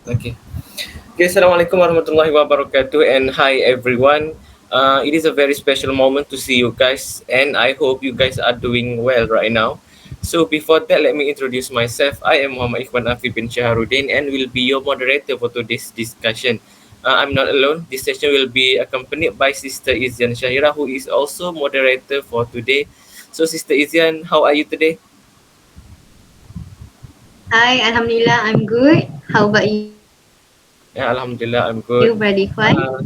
Okay. Okay, Assalamualaikum warahmatullahi wabarakatuh, and hi everyone. It is a very special moment to see you guys, and I hope you guys are doing well right now. So before that, let me introduce myself. I am Muhammad Ikhwan Afi bin Shaharuddin and will be your moderator for today's discussion. I'm not alone. This session will be accompanied by Sister Izian Shahira, who is also moderator for today. So Sister Izian, how are you today? Hi, Alhamdulillah, I'm good. How about you, Brother Ikhwan? Yeah, Alhamdulillah, I'm good. Uh,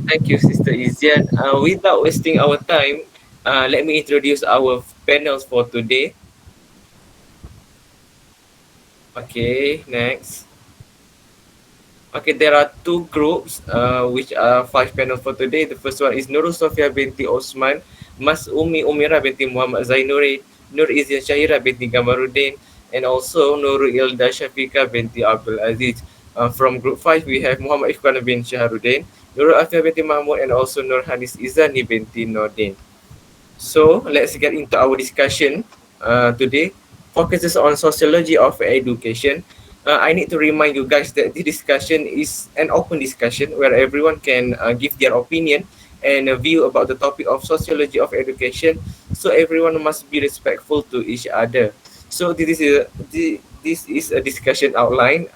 Thank you, Sister Izian. Without wasting our time, let me introduce our panels for today. Okay, next. Okay, there are two groups, which are five panels for today. The first one is Nurul Sofia binti Osman, Mas Umi Umira binti Muhammad Zainuri, Nur Izian Syahira binti Gamaruddin, and also Nurul Ilda Shafika binti Abdul Aziz. From group 5, we have Muhammad Ikhwan bin Syaharuddin, Nurul Afia binti Mahmud, and also Nur Hanis Izani binti Nordin. So let's get into our discussion today. Focuses on sociology of education. I need to remind you guys that this discussion is an open discussion where everyone can give their opinion and a view about the topic of sociology of education. So everyone must be respectful to each other. So this is a discussion outline,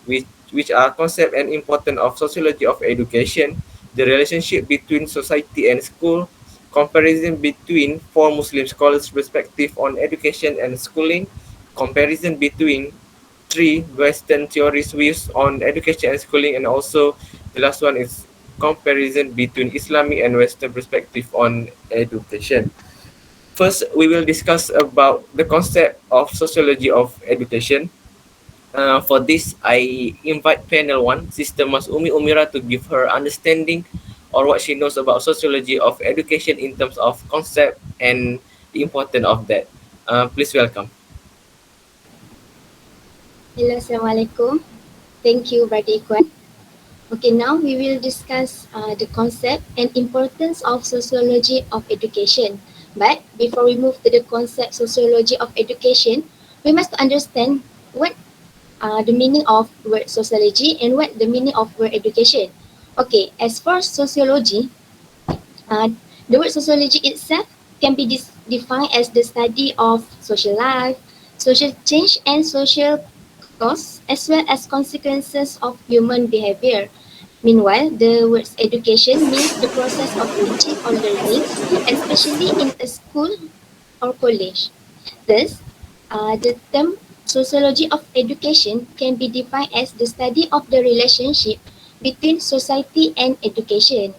which are concept and important of sociology of education, the relationship between society and school, comparison between four Muslim scholars' perspective on education and schooling, comparison between three Western theories views on education and schooling, and also the last one is comparison between Islamic and Western perspective on education. First, we will discuss about the concept of sociology of education. For this, I invite panel one, Sister Mas Umi Umira, to give her understanding or what she knows about sociology of education in terms of concept and the importance of that. Please welcome. Hello, Assalamualaikum. Thank you, Brother Ikhwan. Okay, now we will discuss the concept and importance of sociology of education. But before we move to the concept sociology of education, we must understand what the meaning of word sociology and what the meaning of word education. Okay, as for sociology, uh, the word sociology itself can be defined as the study of social life, social change, and social cause, as well as consequences of human behavior. Meanwhile, the word education means the process of teaching or learning, especially in a school or college. Thus, the term sociology of education can be defined as the study of the relationship between society and education.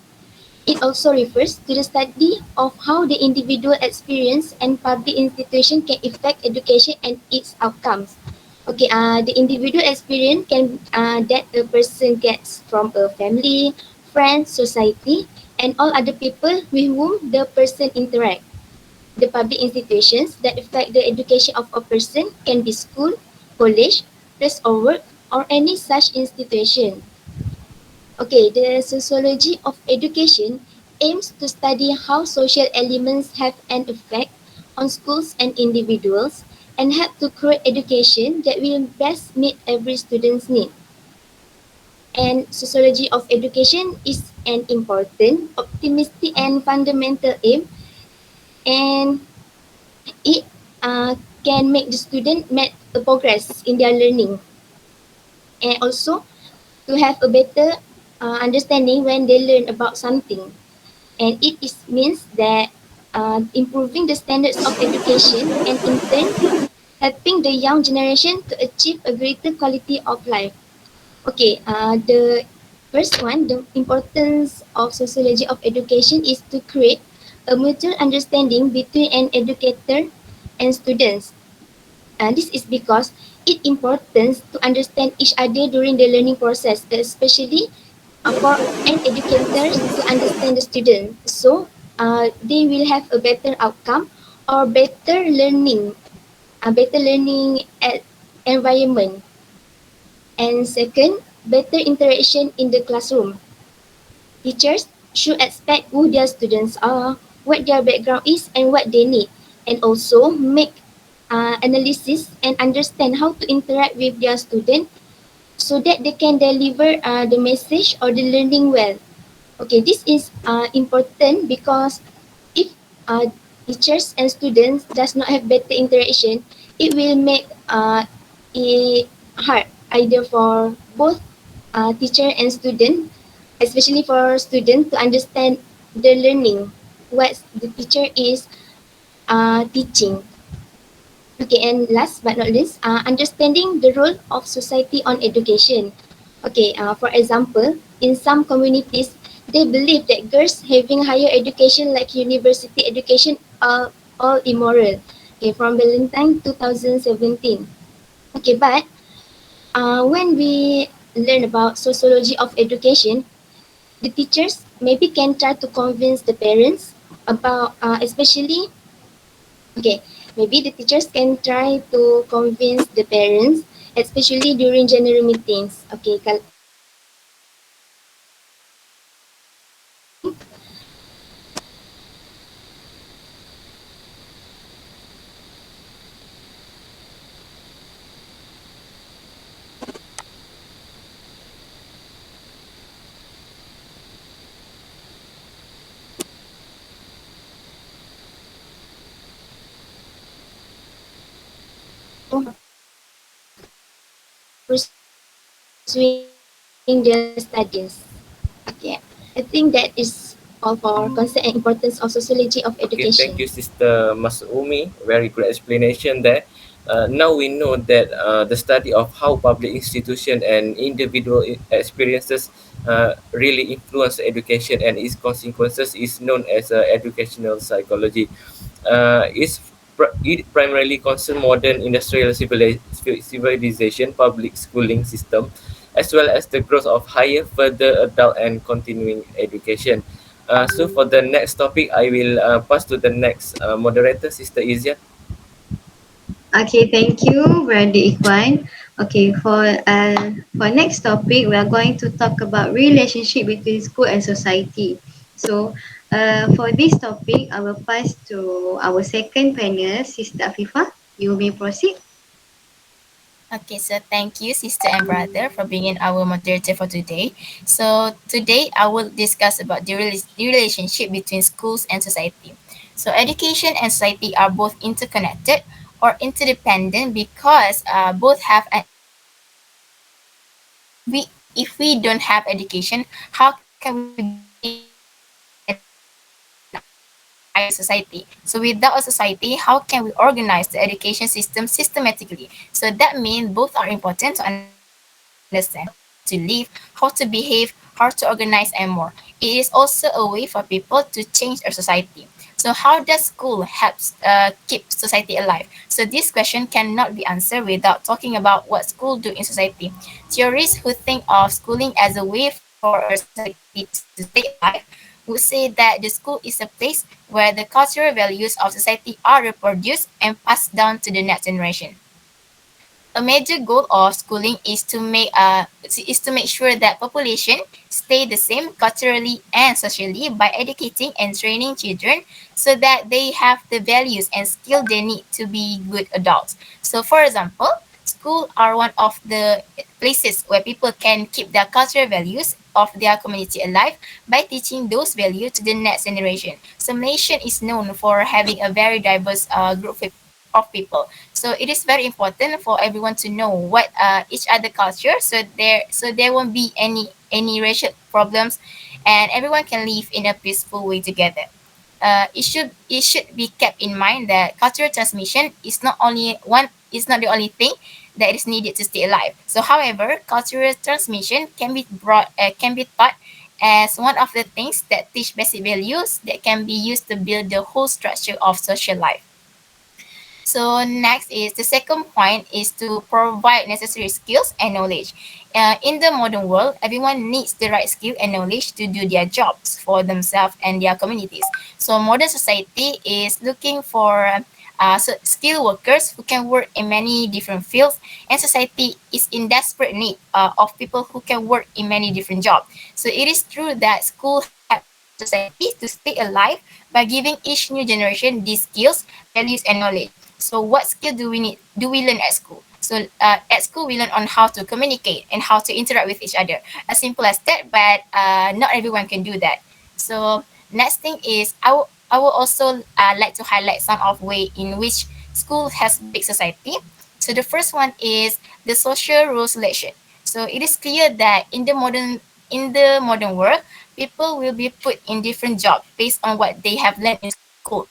It also refers to the study of how the individual experience and public institution can affect education and its outcomes. Okay, the individual experience can that a person gets from a family, friends, society, and all other people with whom the person interact. The public institutions that affect the education of a person can be school, college, place of work, or any such institution. Okay, the sociology of education aims to study how social elements have an effect on schools and individuals and help to create education that will best meet every student's need. And sociology of education is an important, optimistic, and fundamental aim, and it can make the student make a progress in their learning, and also to have a better understanding when they learn about something. And it is, means that improving the standards of education and in turn helping the young generation to achieve a greater quality of life. Okay, the first one, the importance of sociology of education is to create a mutual understanding between an educator and students. This is because it important to understand each other during the learning process, especially for an educator to understand the student. So they will have a better outcome or better learning environment. And second, better interaction in the classroom. Teachers should expect who their students are, what their background is, and what they need, and also make analysis and understand how to interact with their student so that they can deliver the message or the learning well. Okay, this is important because if teachers and students does not have better interaction, it will make it hard either for both teacher and student, especially for student to understand the learning what the teacher is teaching. Okay, and last but not least, understanding the role of society on education. Okay, for example, in some communities, they believe that girls having higher education like university education are all immoral. Okay, from Valentine 2017. Okay, but when we learn about sociology of education, the teachers maybe can try to convince the parents about, especially, okay, maybe the teachers can try to convince the parents, especially during general meetings. Okay, pursuing their studies. Okay, I think that is all for concept and importance of sociology of Okay, thank education. you, Sister Masumi. Very good explanation there. Now we know that the study of how public institution and individual experiences really influence education and its consequences is known as educational psychology. It primarily concern modern industrial civilization, public schooling system, as well as the growth of higher, further adult and continuing education. So for the next topic, I will pass to the next moderator, Sister Izia. Okay, thank you, Brother Ikwan. Okay, for next topic, we are going to talk about relationship between school and society. So, for this topic, I will pass to our second panel, Sister Afifa. You may proceed. Okay, so thank you, sister and brother, for being our moderator for today. So today I will discuss about the relationship between schools and society. So education and society are both interconnected or interdependent because both have an impact on society. So if we don't have education, how can we build an ideal society? So without a society, how can we organize the education system systematically? So that means both are important to understand how to live, how to behave, how to organize, and more. It is also a way for people to change our society. So how does school help keep society alive? So this question cannot be answered without talking about what school do in society. Theorists who think of schooling as a way for a society to stay alive would say that the school is a place where the cultural values of society are reproduced and passed down to the next generation. A major goal of schooling is to make sure that population stay the same culturally and socially by educating and training children so that they have the values and skill they need to be good adults. So for example, school are one of the places where people can keep their cultural values of their community alive by teaching those values to the next generation. So Malaysia is known for having a very diverse group of people. So it is very important for everyone to know what each other culture, so there won't be any racial problems, and everyone can live in a peaceful way together. It should be kept in mind that cultural transmission is not the only thing that is needed to stay alive. So, however, cultural transmission can be taught as one of the things that teach basic values that can be used to build the whole structure of social life. So next is the second point is to provide necessary skills and knowledge. In the modern world, everyone needs the right skill and knowledge to do their jobs for themselves and their communities. So modern society is looking for skilled workers who can work in many different fields, and society is in desperate need of people who can work in many different jobs. So it is true that school help our society to stay alive by giving each new generation these skills, values, and knowledge. So what skill do we learn at school? So at school, we learn on how to communicate and how to interact with each other. As simple as that, but not everyone can do that. So next thing is I will also like to highlight some of way in which school has big society. So the first one is the social role selection. So it is clear that in the modern world, people will be put in different jobs based on what they have learned in school.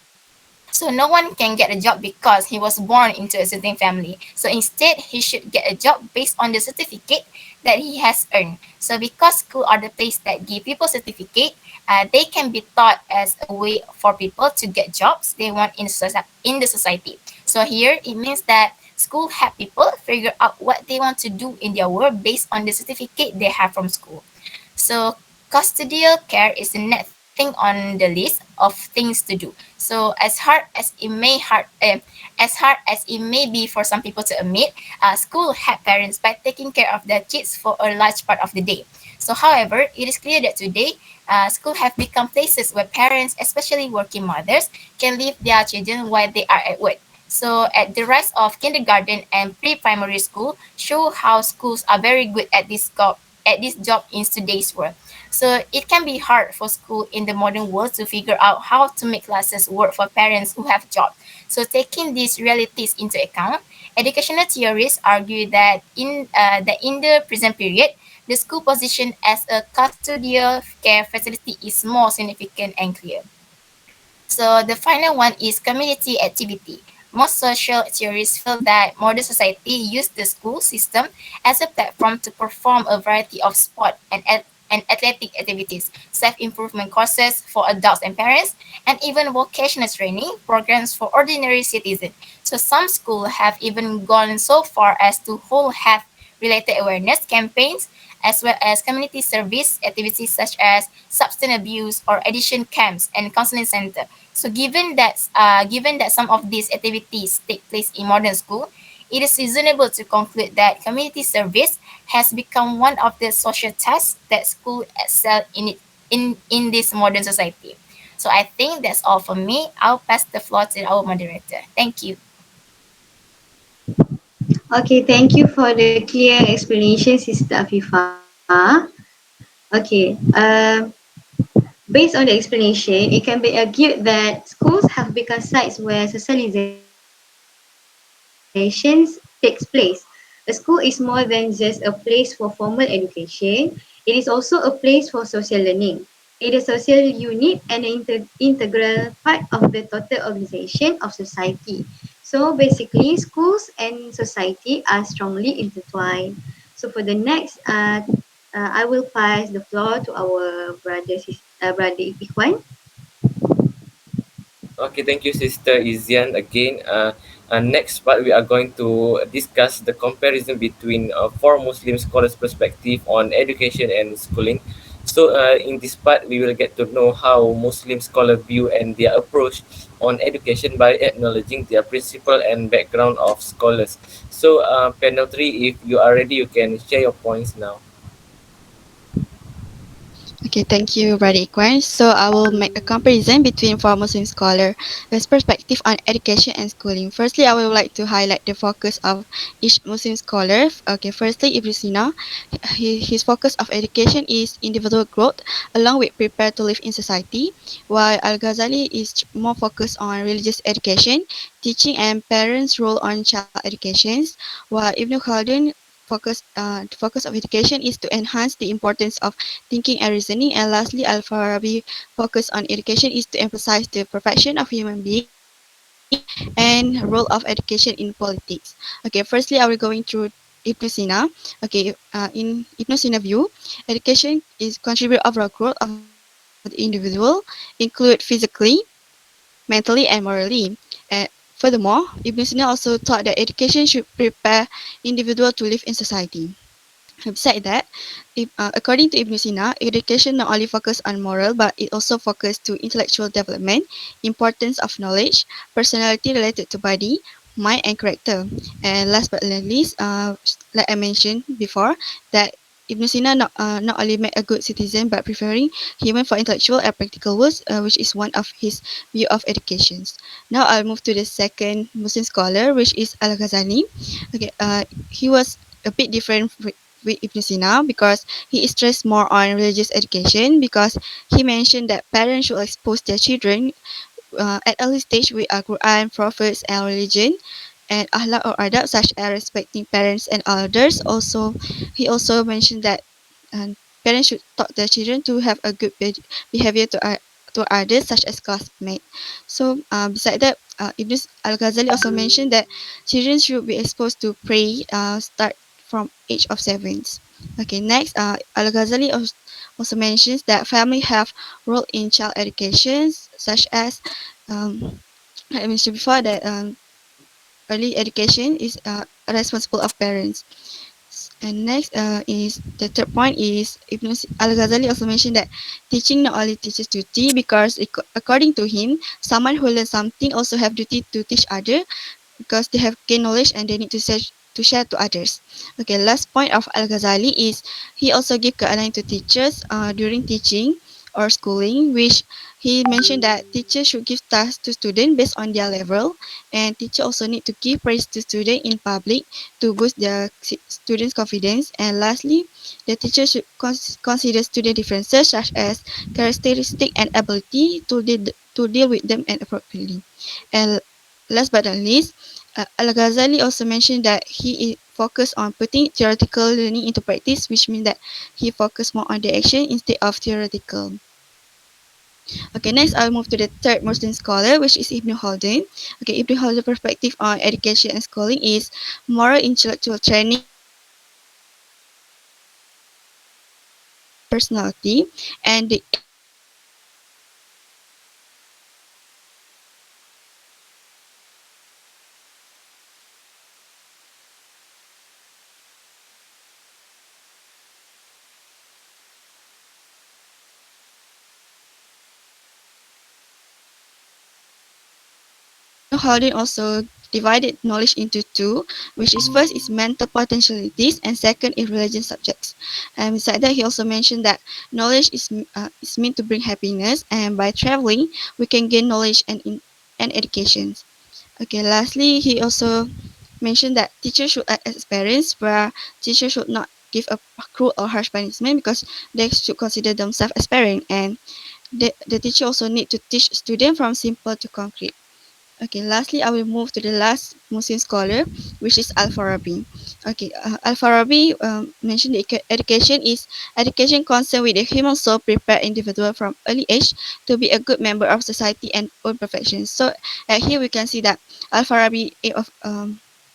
So no one can get a job because he was born into a certain family. So instead, he should get a job based on the certificate that he has earned. So because school are the place that give people certificate, they can be taught as a way for people to get jobs they want in the society. So here it means that school help people figure out what they want to do in their work based on the certificate they have from school. So custodial care is the next thing on the list of things to do. So as it may be for some people to admit, school help parents by taking care of their kids for a large part of the day. So, however, it is clear that today, school have become places where parents, especially working mothers, can leave their children while they are at work. So, at the rise of kindergarten and pre-primary school, show how schools are very good at this job in today's world. So it can be hard for school in the modern world to figure out how to make classes work for parents who have jobs. So taking these realities into account, educational theorists argue that in the present period, the school position as a custodial care facility is more significant and clear. So the final one is community activity. Most social theorists feel that modern society use the school system as a platform to perform a variety of sport and athletic activities, self-improvement courses for adults and parents, and even vocational training programs for ordinary citizens. So some schools have even gone so far as to hold health-related awareness campaigns as well as community service activities such as substance abuse or addiction camps and counseling center. So given that some of these activities take place in modern school, it is reasonable to conclude that community service has become one of the social tasks that school excel in this modern society. So I think that's all for me. I'll pass the floor to our moderator. Thank you. Okay, thank you for the clear explanation, Sister Afifah. Okay, based on the explanation, it can be argued that schools have become sites where socializations takes place. A school is more than just a place for formal education. It is also a place for social learning. It is a social unit and an integral part of the total organization of society. So basically, schools and society are strongly intertwined. So for the next, I will pass the floor to our brother Ikhwan. Okay, thank you, Sister Izian. Again, next part we are going to discuss the comparison between four Muslim scholars' perspective on education and schooling. So, in this part, we will get to know how Muslim scholars view and their approach on education by acknowledging their principle and background of scholars. So, panel three, if you are ready, you can share your points now. Okay, thank you, Brother Ikwan. So I will make a comparison between four Muslim scholars with perspective on education and schooling. Firstly, I would like to highlight the focus of each Muslim scholar. Okay, firstly, Ibn Sina, his focus of education is individual growth along with prepare to live in society, while Al-Ghazali is more focused on religious education, teaching and parents' role on child educations, while Ibn Khaldun the focus of education is to enhance the importance of thinking and reasoning. And lastly, Al-Farabi focus on education is to emphasize the perfection of human being and role of education in politics. Okay, firstly, I will going through Ibn Sina. Okay, in Ibn Sina view, education is contribute overall growth of the individual, include physically, mentally, and morally. Furthermore, Ibn Sina also taught that education should prepare individual to live in society. Besides that, according to Ibn Sina, education not only focus on moral, but it also focus to intellectual development, importance of knowledge, personality related to body, mind, and character. And last but not least, like I mentioned before, that Ibn Sina not only made a good citizen but preferring human for intellectual and practical words, which is one of his view of education. Now I'll move to the second Muslim scholar, which is Al-Ghazali. Okay, he was a bit different with Ibn Sina because he stressed more on religious education because he mentioned that parents should expose their children at early stage with Al-Quran, prophets, and religion, and ahlak or adab such as respecting parents and elders. Also, he also mentioned that parents should taught their children to have a good behavior to others, such as classmates. So, beside that, Ibn Al-Ghazali also mentioned that children should be exposed to pray start from age of 7. Okay, next, Al-Ghazali also mentions that family have role in child education, such as I mentioned before that early education is responsible of parents. And next is the third point is Ibn Al-Ghazali also mentioned that teaching not only teaches duty because according to him, someone who learns something also have duty to teach other because they have gained knowledge and they need to share to others. Okay, last point of Al Ghazali is he also give guideline to teachers during teaching or schooling, which he mentioned that teachers should give tasks to students based on their level, and teacher also need to give praise to students in public to boost their students' confidence. And lastly, the teacher should consider student differences such as characteristic and ability to deal with them and appropriately. And last but not least, Al-Ghazali also mentioned that he focused on putting theoretical learning into practice, which means that he focused more on the action instead of theoretical. Okay, next I'll move to the third Muslim scholar, which is Ibn Khaldun. Okay, Ibn Khaldun's perspective on education and schooling is moral intellectual training is essential for developing character and personality, and the aim of education is to prepare students for life and to prepare students for life Ibn Khaldun also divided knowledge into two, which is first is mental potentialities and second is religion subjects. And beside that, he also mentioned that knowledge is meant to bring happiness, and by traveling, we can gain knowledge and education. Okay, lastly, he also mentioned that teachers should act as parents, where teachers should not give a cruel or harsh punishment because they should consider themselves as parents, and the teacher also need to teach students from simple to concrete. Okay, lastly, I will move to the last Muslim scholar, which is Al-Farabi. Okay, Al-Farabi mentioned education is education concerned with the human soul, prepare individual from early age to be a good member of society and own perfection. So here we can see that Al-Farabi of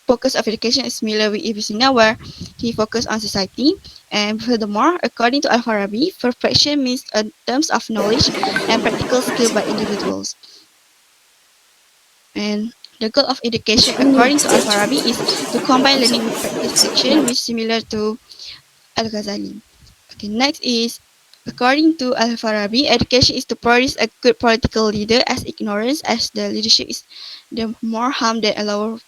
focus of education is similar with Ibn Sina, where he focused on society. And furthermore, according to Al-Farabi, perfection means in terms of knowledge and practical skill by individuals. And the goal of education, according to Al-Farabi, is to combine learning with practice action, which is similar to Al-Ghazali. Okay, next is, according to Al-Farabi, education is to produce a good political leader as ignorance as the leadership is the more harm than a lower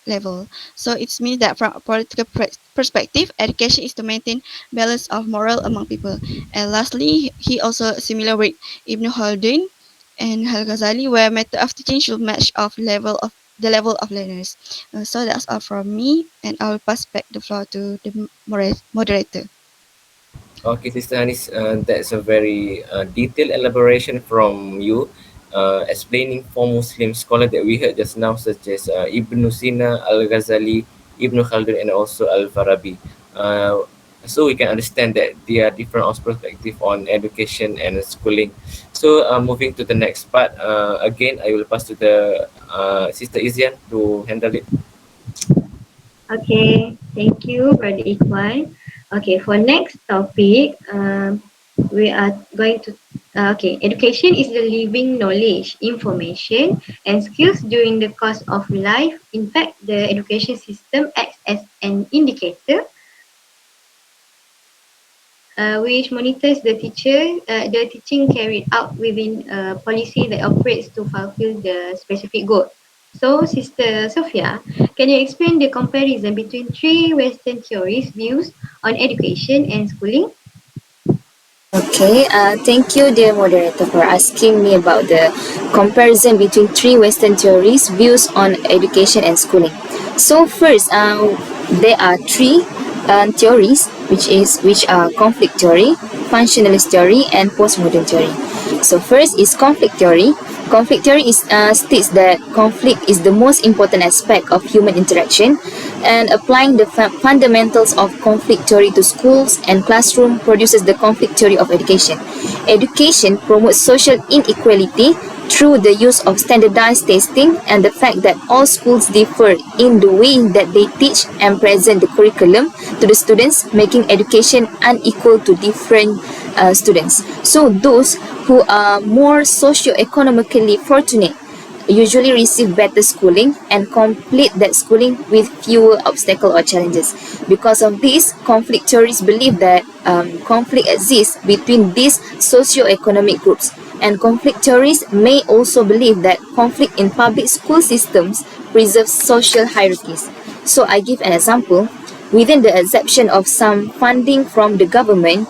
level. So it means that from a political perspective, education is to maintain balance of moral among people. And lastly, he also similar with Ibn Khaldun and Al-Ghazali, where method of teaching should match of the level of learners. So that's all from me, and I will pass back the floor to the moderator. Okay, Sister Anis, that's a very detailed elaboration from you, explaining four Muslim scholars that we heard just now, such as Ibn Sina, Al Ghazali, Ibn Khaldun, and also Al Farabi. Uh, so we can understand that there are different perspective on education and schooling. So moving to the next part, again, I will pass to the Sister Izian to handle it. Okay, thank you, Brother Ikhwan. Okay, for next topic, we are going to education is the living knowledge, information, and skills during the course of life. In fact, the education system acts as an indicator which monitors the teaching carried out within a policy that operates to fulfill the specific goal. So, Sister Sophia, can you explain the comparison between three Western theories views on education and schooling? Okay, thank you, dear moderator, for asking me about the comparison between three Western theories' views on education and schooling. So first, there are three theories, which are conflict theory, functionalist theory, and postmodern theory. So first is conflict theory. Conflict theory states that conflict is the most important aspect of human interaction, and applying the fundamentals of conflict theory to schools and classroom produces the conflict theory of education. Education promotes social inequality through the use of standardized testing and the fact that all schools differ in the way that they teach and present the curriculum to the students, making education unequal to different students. So those who are more socio-economically fortunate usually receive better schooling and complete that schooling with fewer obstacles or challenges. Because of this, conflict theories believe that conflict exists between these socio-economic groups. And conflict theories may also believe that conflict in public school systems preserves social hierarchies. So I give an example. Within the exception of some funding from the government,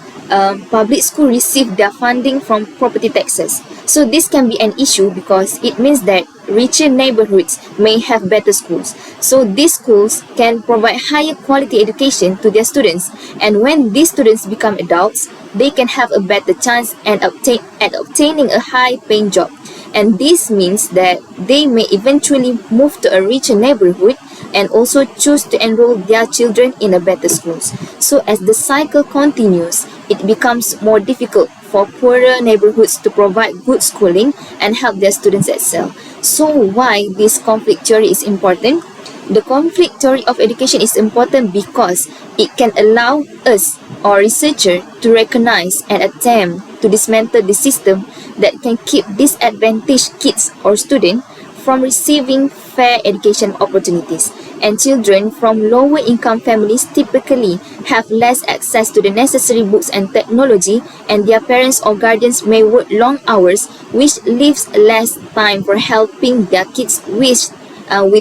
public school receive their funding from property taxes. So this can be an issue because it means that richer neighborhoods may have better schools. So these schools can provide higher quality education to their students, and when these students become adults, they can have a better chance at obtaining a high-paying job. And this means that they may eventually move to a richer neighborhood and also choose to enroll their children in a better schools. So as the cycle continues, it becomes more difficult for poorer neighborhoods to provide good schooling and help their students excel. So why this conflict theory is important? The conflict theory of education is important because it can allow us or researcher to recognize and attempt to dismantle the system that can keep disadvantaged kids or students from receiving fair education opportunities, and children from lower income families typically have less access to the necessary books and technology, and their parents or guardians may work long hours, which leaves less time for helping their kids with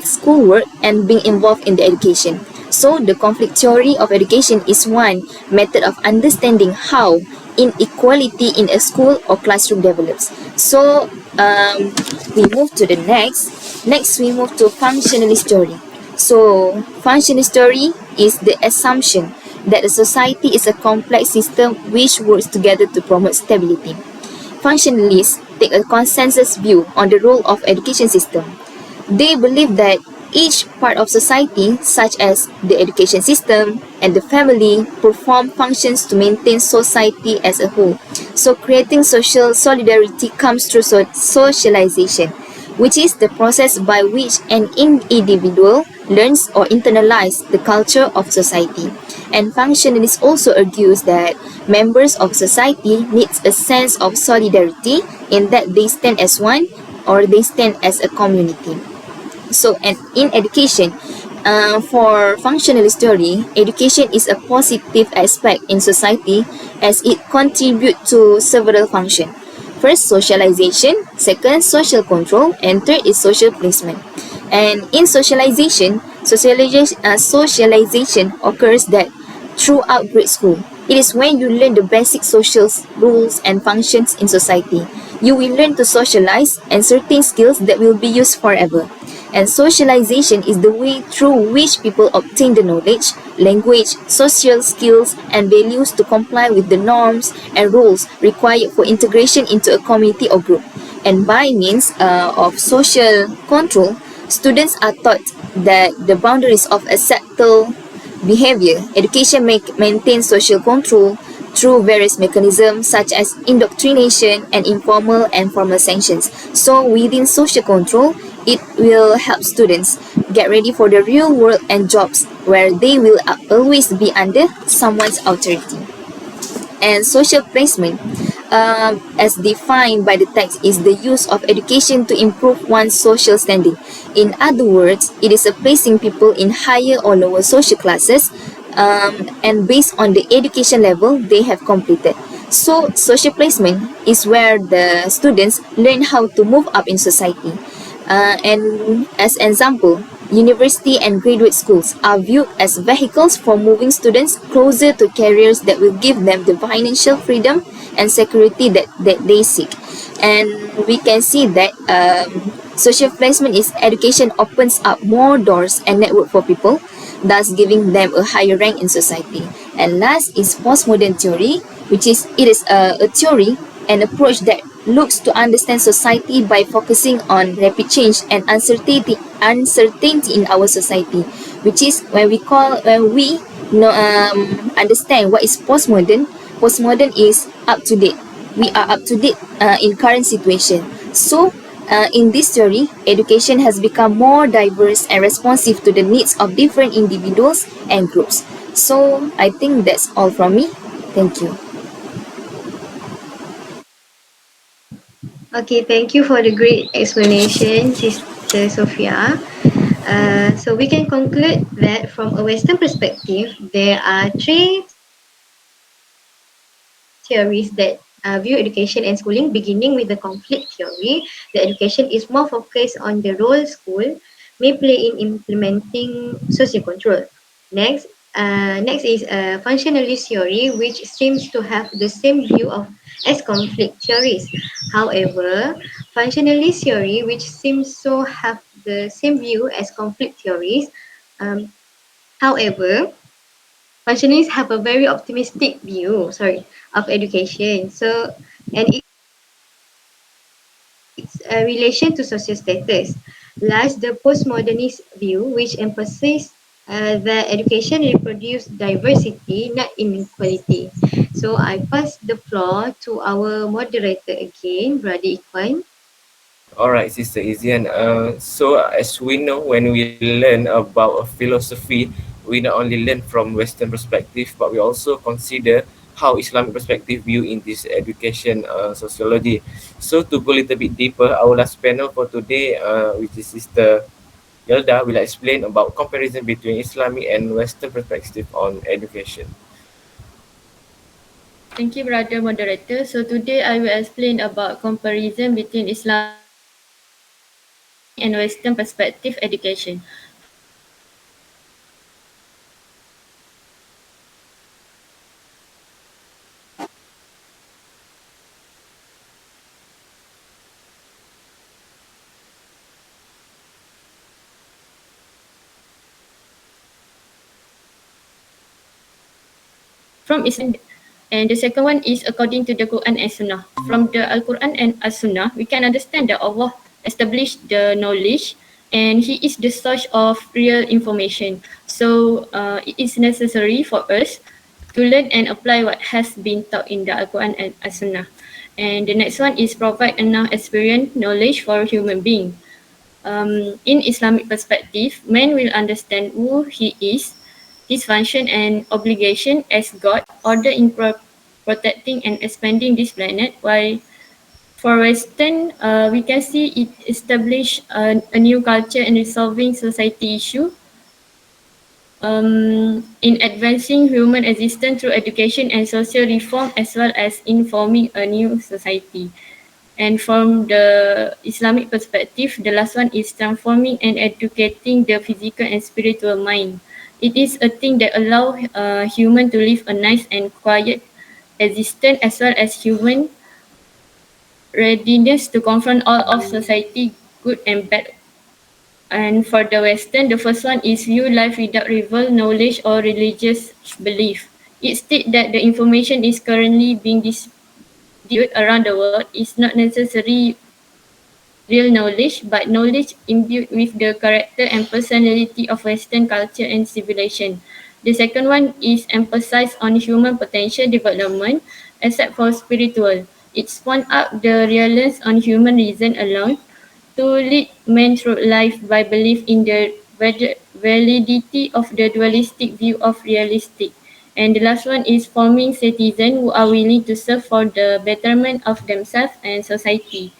schoolwork and being involved in the education. So the conflict theory of education is one method of understanding how inequality in a school or classroom develops. So we move to the next. Next, we move to functionalist theory. So functionalist theory is the assumption that a society is a complex system which works together to promote stability. Functionalists take a consensus view on the role of education system. They believe that each part of society, such as the education system and the family, perform functions to maintain society as a whole. So creating social solidarity comes through socialization, which is the process by which an individual learns or internalizes the culture of society. And functionalists also argues that members of society need a sense of solidarity in that they stand as one or they stand as a community. So, and in education, for functionalist theory, education is a positive aspect in society as it contributes to several functions. First, socialization. Second, social control. And third is social placement. And in socialization occurs that throughout grade school. It is when you learn the basic social rules and functions in society. You will learn to socialize and certain skills that will be used forever. And socialization is the way through which people obtain the knowledge, language, social skills, and values to comply with the norms and rules required for integration into a community or group. And by means of social control, students are taught that the boundaries of acceptable behavior. Education maintains social control through various mechanisms such as indoctrination and informal and formal sanctions. So within social control, it will help students get ready for the real world and jobs where they will always be under someone's authority. And social placement, as defined by the text, is the use of education to improve one's social standing. In other words, it is a placing people in higher or lower social classes and based on the education level they have completed. So, social placement is where the students learn how to move up in society. And as an example, university and graduate schools are viewed as vehicles for moving students closer to careers that will give them the financial freedom and security that they seek. And we can see that social placement is education opens up more doors and network for people, thus giving them a higher rank in society. And last is postmodern theory, which is it is a theory, an approach that looks to understand society by focusing on rapid change and uncertainty in our society, which is when we know understand what is postmodern. Postmodern is up to date. We are up to date in current situation. So in this theory, education has become more diverse and responsive to the needs of different individuals and groups. So I think that's all from me. Thank you. Okay, thank you for the great explanation, Sister Sophia. So we can conclude that from a Western perspective, there are three theories that view education and schooling, beginning with the conflict theory. The education is more focused on the role school may play in implementing social control. Next, next is functionalist theory, which seems to have the same view as conflict theories. However, functionalist theory, which seems to have the same view as conflict theories, um, however, functionalists have a very optimistic view, of education. So, and its relation to social status. Last, the postmodernist view, which emphasizes that education reproduce diversity, not inequality. So, I pass the floor to our moderator again, Brother Ikwan. All right, Sister Izian. So as we know, when we learn about a philosophy, we not only learn from Western perspective, but we also consider how Islamic perspective view in this education sociology. So to go a little bit deeper, our last panel for today, which is Sister Yelda, will explain about comparison between Islamic and Western perspective on education. Thank you, brother moderator. So today I will explain about comparison between Islamic and Western perspective education. From the Al-Quran and As-Sunnah. From the Al-Quran and As-Sunnah, we can understand that Allah established the knowledge for human being. From Islam, and the second one is according to the Quran and Sunnah. From the Al-Quran and As-Sunnah, we can understand that Allah established the knowledge and He is the source of real information. So it is necessary for us to learn and apply what has been taught in the Al-Quran and As-Sunnah. And the next one is provide enough experience, knowledge for human being. In Islamic perspective, man will understand who he is, his function and obligation as God, order in protecting and expanding this planet. While for Western, we can see it establish a new culture and resolving society issue. In advancing human existence through education and social reform, as well as in forming a new society. And from the Islamic perspective, the last one is transforming and educating the physical and spiritual mind. It is a thing that allow human to live a nice and quiet existence, as well as human readiness to confront all of society, good and bad. And for the Western, the first one is view life without rival knowledge or religious belief. It states that the information is currently being distributed around the world is not necessarily real knowledge, but knowledge imbued with the character and personality of Western culture and civilization. The second one is emphasis on human potential development, except for spiritual. It spun up the reliance on human reason alone to lead men through life by belief in the validity of the dualistic view of realistic. And the last one is forming citizens who are willing to serve for the betterment of themselves and society.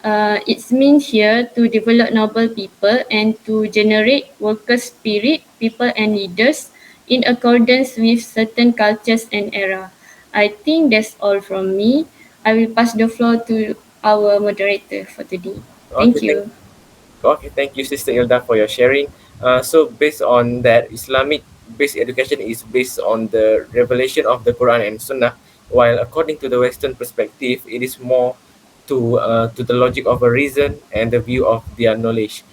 It means here to develop noble people and to generate worker spirit, people and leaders in accordance with certain cultures and era. I think that's all from me. I will pass the floor to our moderator for today. Okay, Thank you. thank you, Sister Ilda, for your sharing. So based on that, Islamic based education is based on the revelation of the Quran and Sunnah, while according to the Western perspective, it is more to the logic of a reason and the view of their knowledge.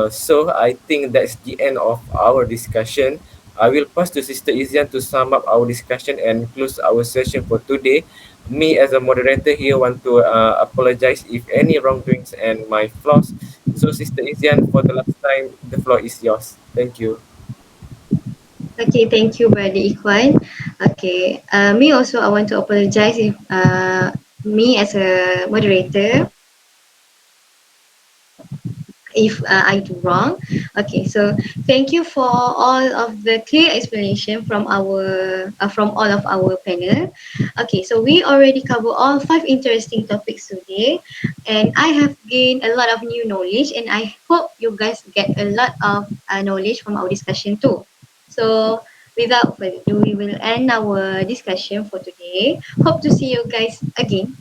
So I think that's the end of our discussion. I will pass to Sister Izian to sum up our discussion and close our session for today. Me as a moderator here want to apologize if any wrongdoings and my flaws. So Sister Izian, for the last time, the floor is yours. Thank you. Okay, thank you, Brother Ikhwan. Okay, me also, I want to apologize if me as a moderator, if I do wrong. Okay, so thank you for all of the clear explanation from all of our panel. Okay, so we already cover all five interesting topics today, and I have gained a lot of new knowledge, and I hope you guys get a lot of knowledge from our discussion too. So without further ado, we will end our discussion for today. Hope to see you guys again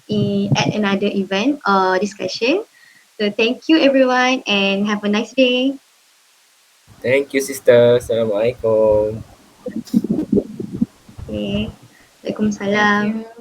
at another event or discussion. So thank you everyone and have a nice day. Thank you, sister. Assalamualaikum. Okay. Thank Waalaikumsalam. you.